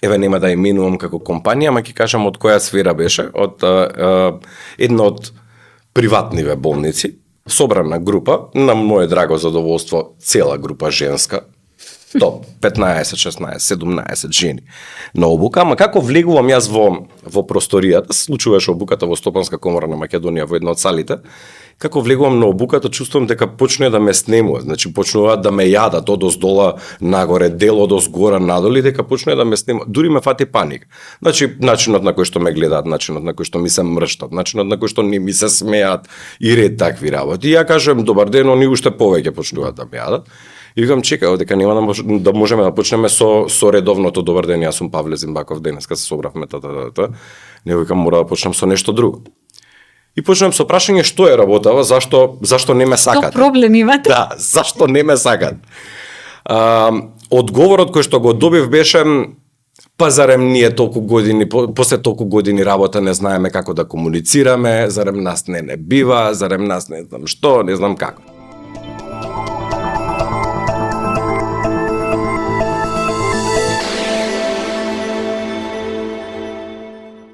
еве нема да именувам како компанија, ама ќе кажам од која сфера беше, од една од приватниве болници, собрана група, на моје драго задоволство, цела група женска, топ 15, 16, 17 жени на обука, ама како влегувам јас во просторијата, случуваше обуката во Стопанска комора на Македонија во една од салите, како влегувам на обуката, чувствувам дека почнува да ме снемува, значи почнуваат да ме јадат од оздола нагоре, дел од озгора надоли, дека почнува да ме снемува, дури ме фати паника. Значи начинот на кој што ме гледаат, начинот на кој што ми се мрштат, начинот на кој што не ми се смеат и ред такви работи. И ја кажам добар ден, они уште повеќе почнуваат да ме јадат. И викам, чекај, дека нема да можеме да почнеме со редовното добар ден, јас сум Павле Зимбаков, денеска се собравме, не викам, мора да почнам со нешто друго. И почнем со прашање што е работава, зашто не ме сакат. Што проблем имате? Да, зашто не ме сакат. Одговорот кој што го добив беше, па зарем ние толку години, после толку години работа не знаеме како да комуницираме, зарем нас не бива, зарем нас не знам што, не знам како.